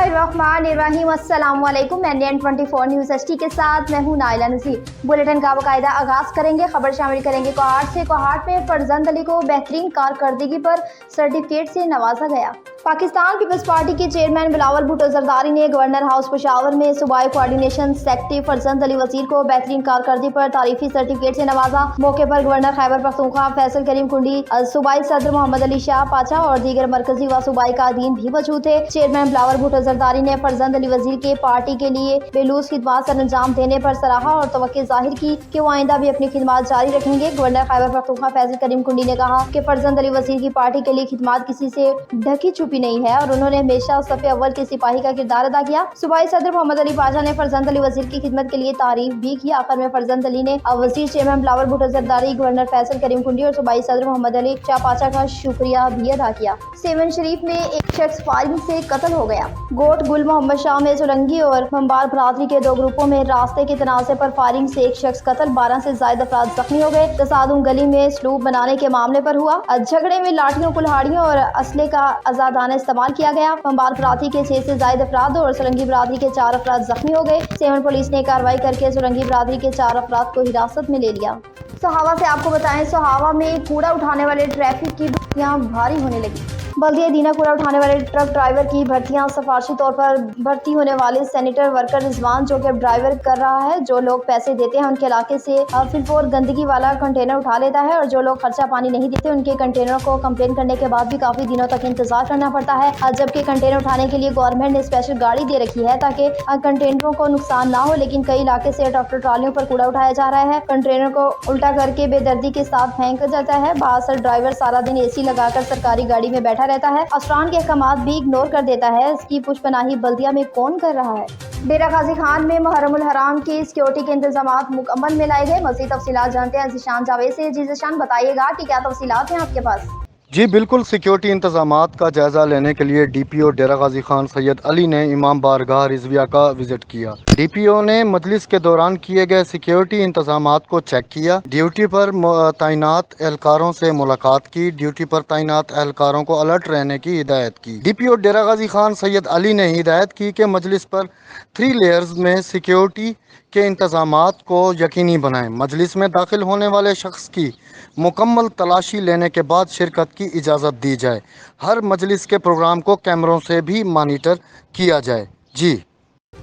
बिस्मिल्लाहिर्रहमानिर्रहीम। अस्सलाम वालेकुम। NN24 न्यूज़ HD के साथ मैं हूं नाइला नज़ीर। बुलेटिन का बाकायदा आगाज करेंगे। खबर शामिल करेंगे कोहाट से। कोहाट में फरजंद अली को बेहतरीन कारकर्दगी पर सर्टिफिकेट से नवाजा गया। पाकिस्तान पीपल्स पार्टी के चेयरमैन बिलावल भुट्टो जरदारी ने गवर्नर हाउस पेशावर में सूबाई कोऑर्डिनेशन सेक्रेटरी फरजंद अली वजीर को बेहतरीन कारकर्दगी पर तारीफी सर्टिफिकेट से नवाजा। मौके पर गवर्नर खैबर पख्तूनख्वा फैसल करीम कुंडी, सूबाई सदर मोहम्मद अली शाह पाचा और दीगर मरकजी व सूबाई कायदीन भी मौजूद थे। चेयरमैन बिलावल भुट्टो जरदारी ने फरजंद अली वजीर के पार्टी के लिए बेलूस खिदमात सर अंजाम देने पर सराहा और तवक्को जाहिर की कि वो आइंदा भी अपनी खिदमात जारी रखेंगे। गवर्नर खैबर पख्तूनख्वा फैसल करीम कुंडी ने कहा कि फरजंद अली वजीर की पार्टी के लिए खिदमात किसी से ढकी छुपी नहीं है और उन्होंने हमेशा सफ़े अव्वल के सिपाही का किरदार अदा किया। सूबाई सदर मोहम्मद अली पाशा ने फरजंद अली वजीर की खिदमत के लिए तारीफ भी की। आखिर में फरजंद अली ने वजीर चेयरमैन बिलावल भुट्टो जरदारी, गवर्नर फैसल करीम कुंडी और सूबाई सदर मोहम्मद अली शाह पाशा का शुक्रिया भी अदा किया। सेवन शरीफ में एक शख्स फायरिंग से कत्ल हो गया। गोट गुल मोहम्मद शाह में सुरंगी और मंबार बरादरी के दो ग्रुपों में रास्ते के तनाज़े पर फायरिंग से एक शख्स कत्ल, 12 से ज्यादा अफराद जख्मी हो गए। तसादुम गली में स्लूप बनाने के मामले पर हुआ। झगड़े में लाठियों, कुल्हाड़ियों और असले का आजादाना इस्तेमाल किया गया। मंबार बरादरी के 6 से ज्यादा अफराद और सुरंगी बरादरी के 4 अफराद जख्मी हो गए। सेवन पुलिस ने कार्रवाई करके सुरंगी बरादरी के 4 अफराद को हिरासत में ले लिया। सोहावा से आपको बताएं, सोहावा में कूड़ा उठाने वाले ट्रैफिक की भर्तियां भारी होने लगी। बल्दिया दीना कूड़ा उठाने वाले ट्रक ड्राइवर की भर्तियां सिफारशी तौर पर भर्ती होने वाले सैनिटर वर्कर रिजवान जो कि अब ड्राइवर कर रहा है। जो लोग पैसे देते हैं उनके इलाके से फिलफोर गंदगी वाला कंटेनर उठा लेता है और जो लोग खर्चा पानी नहीं देते उनके कंटेनरों को कंप्लेन करने के बाद भी काफी दिनों तक इंतजार करना पड़ता है। जबकि कंटेनर उठाने के लिए गवर्नमेंट ने स्पेशल गाड़ी दे रखी है ताकि कंटेनरों को नुकसान ना हो, लेकिन कई इलाके से ट्रैक्टर ट्रालियों पर कूड़ा उठाया जा रहा है। कंटेनर को उल्टा करके बेदर्दी के साथ फेंक जाता है। बहादुर ड्राइवर सारा दिन AC लगाकर सरकारी गाड़ी में बैठा रहता है। अफसरान के अहकामात भी इग्नोर कर देता है। इसकी पुष्पनाही बल्दिया में कौन कर रहा है? डेरा गाजी खान में मुहर्रमुल हराम की सिक्योरिटी के इंतजामात मुकम्मल में लाए गए। मज़ीद तफसीलात जानते हैं ज़ीशान जावेद से। जी ज़ीशान, बताइएगा कि क्या तफसीलात हैं आपके पास? जी बिल्कुल, सिक्योरिटी इंतजामात का जायज़ा लेने के लिए DPO डेरा गाजी खान सैयद अली ने इमाम बारगाह रिजविया का विजिट किया। DPO ने मजलिस के दौरान किए गए सिक्योरिटी इंतजामात को चेक किया। ड्यूटी पर तैनात एहलकारों से मुलाकात की। ड्यूटी पर तैनात एहलकारों को अलर्ट रहने की हिदायत की। DPO डेरा गाजी खान सैयद अली ने हिदायत की कि मजलिस पर 3 लेयर्स में सिक्योरिटी के इंतजामात को यकीनी बनाएं। मजलिस में दाखिल होने वाले शख्स की मुकम्मल तलाशी लेने के बाद शिरकत की इजाज़त दी जाए। हर मजलिस के प्रोग्राम को कैमरों से भी मॉनिटर किया जाए। जी,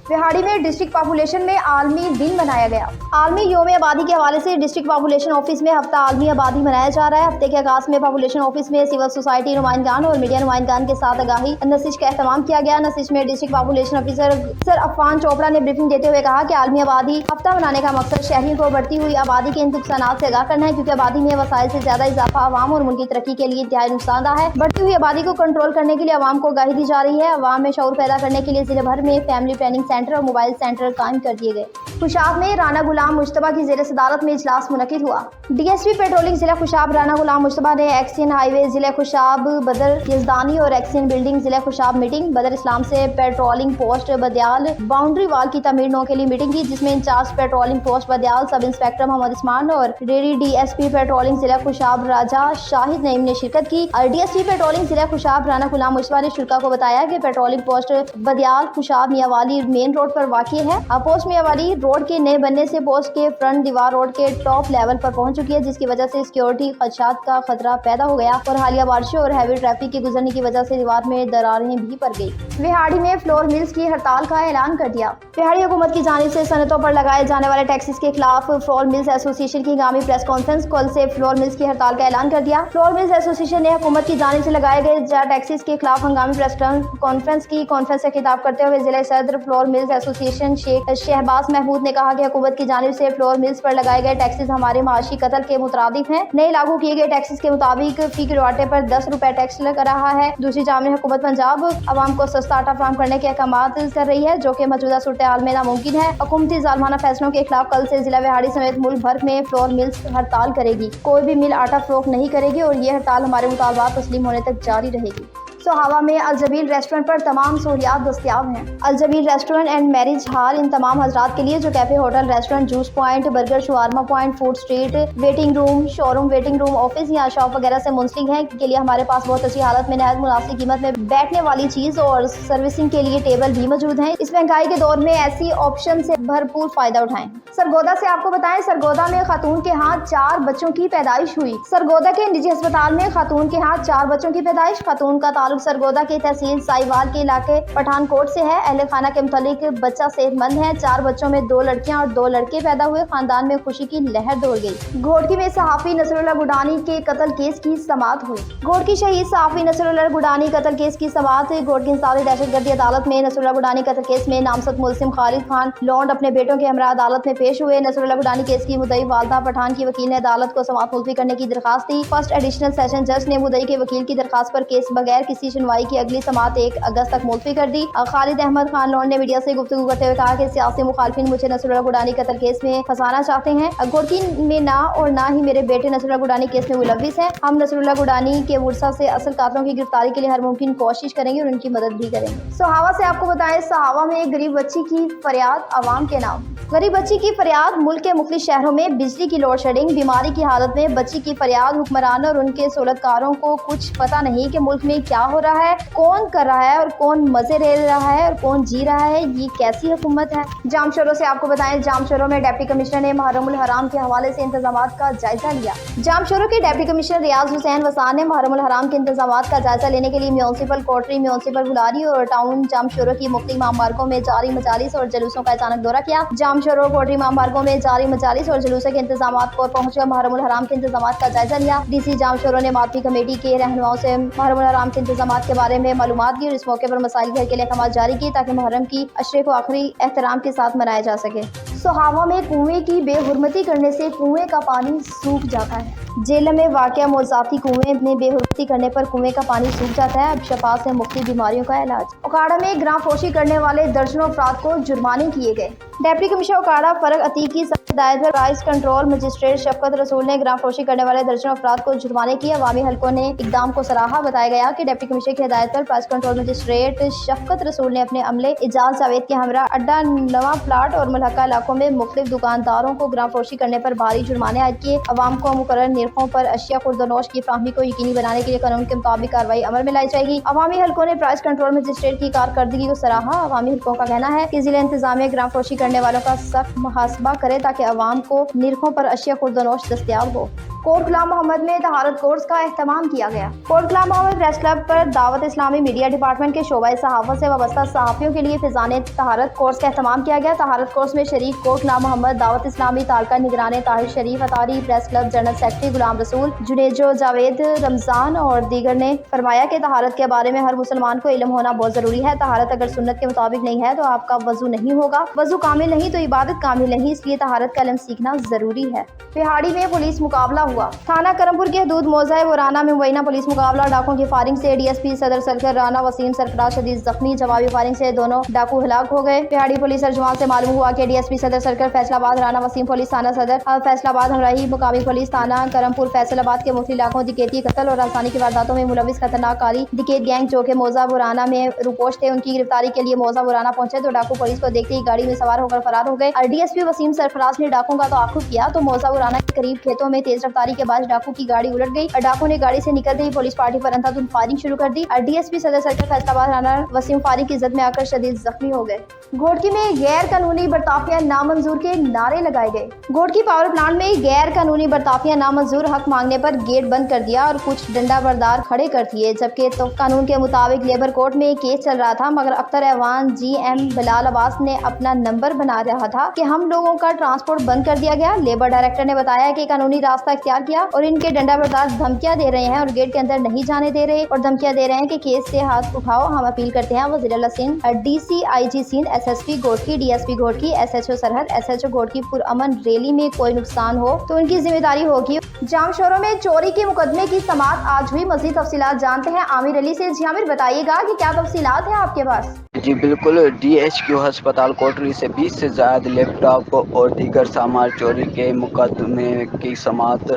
बिहाड़ी में डिस्ट्रिक्ट पॉपुलेशन में आलमी दिन मनाया गया। आलमी योम आबादी के हवाले से डिस्ट्रिक्ट पॉपुलेशन ऑफिस में हफ्ता आलमी आबादी मनाया जा रहा है। हफ्ते के आगाज में पॉपुलेशन ऑफिस में सिविल सोसाइटी नुमाइंदगान और मीडिया नुमाइंदगान के साथ आगाही नशिश का एहतमाम किया गया। नशिश में district population officer sir Afwan Chopra ने ब्रीफिंग देते हुए कहा कि आलमी आबादी हफ्ता मनाने का मकसद शहरियों को बढ़ती हुई आबादी के नुकसानात से आगाह करना है, क्योंकि आबादी में वसाइल से ज्यादा इजाफा आवाम और मुल्क की तरक्की के लिए इंतहाई नुकसानदाह है। बढ़ती हुई आबादी को कंट्रोल करने के लिए आवाम को आगाही दी जा रही है। आवाम में शऊर पैदा करने के लिए जिले भर में फैमिली प्लानिंग सेंटर और मोबाइल सेंटर कायम कर दिए गए। खुशाब में राना गुलाम मुश्तबा की ज़ेर सदारत में इजलास मुनक्किद हुआ। DSP पेट्रोलिंग जिला खुशाब राना गुलाम मुश्तबा ने एक्सियन हाईवे जिला खुशाब बदर यजदानी और एक्सियन बिल्डिंग जिला खुशाब मीटिंग, बदर इस्लाम से पेट्रोलिंग पोस्ट बदियाल बाउंड्री वाल की तमीर 9 के लिए मीटिंग की, जिसमें in charge patrolling post बदियाल sub inspector Mohammad Usman और रेडी DSP पेट्रोलिंग जिला खुशाब राजा शाहिद नईम ने शिरकत की। DSP पेट्रोलिंग जिला खुशाब राना गुलाम मुश्तबा ने शुरा को बताया कि patrolling post Badiyal Khushab Mianwali main road पर वाक़ है। पोस्ट मियावाली रोड के नए बनने से पोस्ट के फ्रंट दीवार रोड के टॉप लेवल पर पहुंच चुकी है, जिसकी वजह से सिक्योरिटी खदशात का खतरा पैदा हो गया और हालिया बारिशों और हैवी ट्रैफिक के गुजरने की वजह से दीवार में दरारें भी पड़ गई। बिहाड़ी में फ्लोर मिल्स की हड़ताल का ऐलान कर दिया। बिहाड़ी हुकूमत की जानिब से सनतों पर लगाए जाने वाले टैक्सेस के खिलाफ फ्लोर मिल्स एसोसिएशन की हंगामी प्रेस कॉन्फ्रेंस कल से फ्लोर मिल्स की हड़ताल का ऐलान कर दिया। फ्लोर मिल्स एसोसिएशन ने हुकूमत की जानिब से लगाए गए टैक्सेस के खिलाफ हंगामी प्रेस कॉन्फ्रेंस की। कॉन्फ्रेंस से खिताब करते हुए जिला सदर flour mills association Sheikh Shahbaz Mahmood ने कहा कि हुकूमत की जानिब से फ्लोर मिल्स पर लगाए गए टैक्सेस हमारे माशी कतल के मुतरादिफ हैं। नए लागू किए गए टैक्सेस के मुताबिक फी किलो आटे पर 10 रुपए टैक्स लग रहा है। दूसरी जाम में हुकूमत पंजाब आवाम को सस्ता आटा फराहम करने के अहकामात कर रही है, जो कि मौजूदा सूरत हाल में नामुमकिन है। हुकूमती जालमाना फैसलों के खिलाफ कल से जिला बिहाड़ी समेत मुल्क भर में फ्लोर मिल्स हड़ताल करेगी। कोई भी मिल आटा फरोख्त नहीं करेगी और ये हड़ताल हमारे मुतालबात तस्लीम होने तक जारी रहेगी। सोहावा में अलजबील रेस्टोरेंट पर तमाम सहूलियात दस्तियाब हैं। अलजबील रेस्टोरेंट एंड मैरिज हॉल इन तमाम हजरात के लिए जो cafe, hotel, restaurant, juice point, burger, शवारमा point, food street, waiting room, showroom, waiting room, office या शॉप वगैरह से मुंसलिक है के लिए हमारे पास बहुत अच्छी हालत में नहायत मुनासिब कीमत में बैठने वाली चीज और सर्विसिंग के लिए टेबल भी मौजूद हैं। इस महंगाई के दौर में ऐसी ऑप्शन से भरपूर फायदा उठाएं। सरगोदा से आपको बताएं, सरगोदा में खातून के हाथ 4 बच्चों की पैदाइश हुई। सरगोदा के निजी अस्पताल में खातून के हाथ 4 बच्चों की पैदाइश। खातून का ताल्लुक सरगोदा के तहसील साहिवाल के इलाके पठानकोट से है। अहले खाना के मुतालिक बच्चा सेहतमंद है। 4 बच्चों में 2 लड़कियां और 2 लड़के पैदा हुए। खानदान में खुशी की लहर दौड़ गई। घोड़की में सहाफी नसरुल्लाह गुडानी के कत्ल केस की समाअत हुई। घोड़की शहीद सहाफी नसरुल्लाह गुडानी कत्ल केस की समाअत हुई। घोड़की इंसानी दहशतगर्दी अदालत में नसरुल्लाह गुडानी कत्ल केस में नामजद मुलजिम खालिद खान लौंड अपने बेटों के हमरा अदालत में पेश हुए। नसरुल्लाह गुडानी केस की मुद्दई वालदा पठान की वकील ने अदालत को समाअत मुलतवी करने की दरखास्त दी। फर्स्ट एडिशनल सेशन जज ने मुद्दई के वकील की दरखास्त पर केस बगैर किसी सुनवाई की अगली समाअत 1 अगस्त तक मुलतवी कर दी। खालिद अहमद खान लौंड ने मीडिया से गुफ्तगू करते हुए कहा कि सियासी मुखालफिन मुझे नसरुल्लाह गुडानी कत्ल केस में फंसाना चाहते हैं। घोड़की में ना और ना ही मेरे बेटे नसरुल्लाह गुडानी केस में मुलव्विस हैं। हम नसरुल्लाह गुडानी के वर्सा से असल कातलों की गिरफ्तारी के लिए हर मुमकिन कोशिश करेंगे और उनकी मदद भी करेंगे। सोहावा से आपको बताएं, सोहावा में एक गरीब बच्ची की फरियाद अवाम के नाम। गरीब बच्ची की फरियाद। मुल्क के मुख्तलिफ शहरों में बिजली की लोड शेडिंग, बीमारी की हालत में बच्ची की फरियाद। हुक्मरानों और उनके सहूलतकारों को कुछ पता नहीं कि मुल्क में क्या हो रहा है, कौन कर रहा है और कौन मजे ले रहा है और कौन जी रहा है। ये कैसी हुकूमत है। जामशोरों से आपको बताएं, जामशोरों में डिप्टी कमिश्नर ने मुहर्रमुल हराम के हवाले से इंतजामात का जायजा लिया। जामशोरों के डिप्टी कमिश्नर रियाज हुसैन वसान ने मुहर्रमुल हराम के इंतजामात का जायजा लेने के लिए म्यूनसिपल कोटरी, म्यूनसिपल बुलारी और टाउन जामशोरों की मुख्तलिफ मार्गों में जारी मजालिस और जुलूसों का अचानक दौरा किया। जामशोरों कोटरी मार्गों में जारी मजालिस और जुलूसों के इंतजामात पर पहुंचकर मुहर्रमुल हराम के इंतजामात का जायजा लिया। डीसी जामशोरों ने मातमी कमेटी के रहनुमाओं से मुहर्रमुल हराम के इंतजामात के बारे में मालूमात दी और इस मौके पर मसाइल हल के लिए अहकाम जारी किए ताकि मुहर्रम की अशरे को आखिरी एहतराम के साथ मनाया जा सके। सोहावा में कुएं की बेहुरमती करने से कुएं का पानी सूख जाता है। जेल में वाक़या मौजाती कुएं में बेहुरमती करने पर कुएं का पानी सूख जाता है। अब शफा से मुख्तलिफ बीमारियों का इलाज। उकाड़ा में ग्रामफोशी करने वाले दर्जनों अफराद को जुर्माने किए गए। डिप्टी कमिश्नर उकाड़ा फरक अतीक की हिदायत पर प्राइस कंट्रोल मजिस्ट्रेट शफकत रसूल ने ग्रामफोशी करने वाले दर्जनों अफराद को जुर्माने किए। अवामी हलकों ने इकदाम को सराहा। बताया गया कि डिप्टी कमिश्नर की हिदायत पर प्राइस कंट्रोल मजिस्ट्रेट शफकत रसूल ने अपने अमले इजाज जावेद के हमरा अड्डा, नवा प्लाट और मुल्हका इलाकों में मुख्तलिफ दुकानदारों को ग्रामफोशी करने पर भारी जुर्माने आयद किए। अवाम को मुकर्रर निर्खों पर अशिया खुर्दनोश की फ्राहमी को यकीनी बनाने के लिए कानून के मुताबिक कार्रवाई अमल में लाई जाएगी। अवामी हलकों ने प्राइस कंट्रोल मजिस्ट्रेट की कारकर्दगी को सराहा। अवामी हलकों का कहना है कि जिला इंतजामिया ग्रामफोशी करने वालों का सख्त मुहासबा करे ताकि अवाम को निर्खों पर अशिया खुर्दनोश दस्तयाब हो। कोट गुलाम मोहम्मद में तहारत कोर्स का एहतमाम किया गया। कोट गुलाम मोहम्मद प्रेस क्लब पर दावत इस्लामी मीडिया डिपार्टमेंट के शोबा सहाफत से वाबस्ता सहाफियों के लिए फिजाने तहारत कोर्स का एहतमाम किया गया। तहारत कोर्स में शरीक कोट गुलाम मोहम्मद, दावत इस्लामी तालका निगरान ताहिर शरीफ Attari, press club general secretary Ghulam Rasool, Junejo Javed Ramzan और दीगर ने फरमाया कि तहारत के बारे में हर मुसलमान को इल्म होना बहुत जरूरी है। तहारत अगर सुन्नत के मुताबिक नहीं है तो आपका वजू नहीं होगा, वजू कामिल नहीं तो इबादत कामिल नहीं, इसलिए तहारत का इल्म सीखना जरूरी है। पिहाड़ी में पुलिस मुकाबला हुआ। थाना करमपुर के हदूद मौज़ा वराना में मुबैना पुलिस मुकाबला। डाकुओं की फायरिंग से डीएसपी सदर सरकर राना वसीम सरफराज शदीद जख्मी। जवाबी फायरिंग से दोनों डाकू हलाक हो गए। पिहाड़ी पुलिस अर्जुमान से मालूम हुआ कि डीएसपी सदर सरकर फैसलाबाद, राना वसीम पुलिस थाना सदर फैसलाबाद, हमराही मुकामी पुलिस थाना करमपुर फैसलाबाद के मुख्तलिफ इलाकों डकैती, कत्ल और आसानी की वारदातों में मुलविस खतरनाक काली डकैत गैंग जो कि मौज़ा वराना में रुपोश थे, उनकी गिरफ्तारी के लिए मौज़ा वराना पहुंचे तो डाकू पुलिस को देखते ही गाड़ी में सवार होकर फरार हो गए। डीएसपी वसीम सरफराज ने डाकुओं का ताक़ुब किया तो मौज़ा वराना के करीब खेतों में तेज रफ्तारी के बाद डाकू की गाड़ी उलट गई। डाकू ने गाड़ी से निकलते ही पुलिस पार्टी पर अंधाधुंध फायरिंग शुरू कर दी। डीएसपी सदर सरकार फैसलाबाद राना वसीम फायरिंग की जद में आकर शदीद जख्मी हो गए। घोड़की में गैर कानूनी बर्ताफियां नामंजूर के नारे लगाए गए। घोड़की पावर प्लांट में गैर कानूनी बर्ताफियां नामंजूर हक मांगने पर गेट बंद कर दिया और कुछ डंडा बरदार खड़े कर दिए, जबकि तो कानून के मुताबिक लेबर कोर्ट में केस चल रहा था, मगर अख्तर ऐवान GM बिलाल अब्बास ने अपना नंबर बना रहा था कि हम लोगों का ट्रांसपोर्ट बंद कर दिया गया। लेबर डायरेक्टर ने बताया कि कानूनी रास्ता इख्तियार किया और इनके डंडा बरदार धमकियां दे रहे हैं और गेट के अंदर नहीं जाने दे रहे और धमकियां दे रहे हैं कि केस से हाथ उठाओ। हम अपील करते हैं वज़ीर Sindh, DC IG Sindh, SSP Ghotki, DSP Ghotki, SHO Sarhad, SHO Ghotki पुरअमन रैली में कोई नुकसान हो तो उनकी जिम्मेदारी होगी। जामशोरों में चोरी के मुकदमे की समाअत आज हुई। मज़ीद तफसीलात जानते हैं आमिर अली से। जी आमिर, बताइएगा कि क्या तफसीलात हैं आपके पास। جی بالکل، ڈی ایچ کیو ہسپتال کوٹری سے 20 سے زائد لیپ ٹاپ اور دیگر سامان چوری کے مقدمے کی سماعت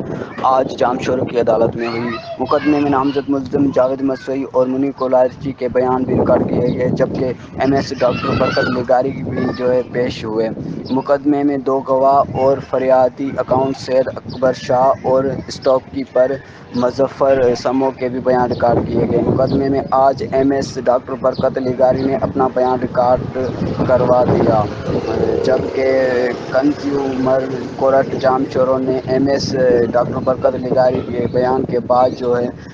آج جام شورو کی عدالت میں ہوئی۔ مقدمے میں نامزد ملزم جاوید مسوئی اور منی کولارچی کے بیان بھی ریکارڈ کیے گئے، جبکہ ایم ایس ڈاکٹر برکت لیگاری بھی پیش ہوئے۔ مقدمے میں 2 گواہ اور فریادی اکاؤنٹ سید اکبر شاہ اور اسٹاپ کیپر مظفر سمو کے بھی بیان ریکارڈ کیے گئے۔ مقدمے میں آج ایم ایس ڈاکٹر برکت لیگاری نے اپنا بیان ریکارڈ کروا دیا، جبکہ کنزیومر کورٹ جام شورو نے ایم ایس ڈاکٹر برکت لیگاری کے بیان کے بعد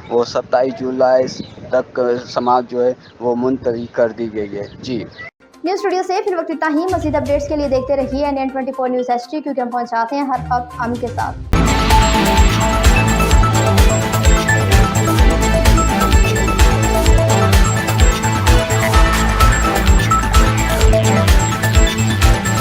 وہ 27 جولائی تک سماعت وہ ملتوی کر دی گئی ہے۔ جی نیوز اسٹوڈیو سے فی الوقت اتنا ہی۔ مزید اپڈیٹس کے لیے دیکھتے رہیے NN24 نیوز HD، کیونکہ ہم پہنچاتے ہیں ہر وقت عام کے ساتھ۔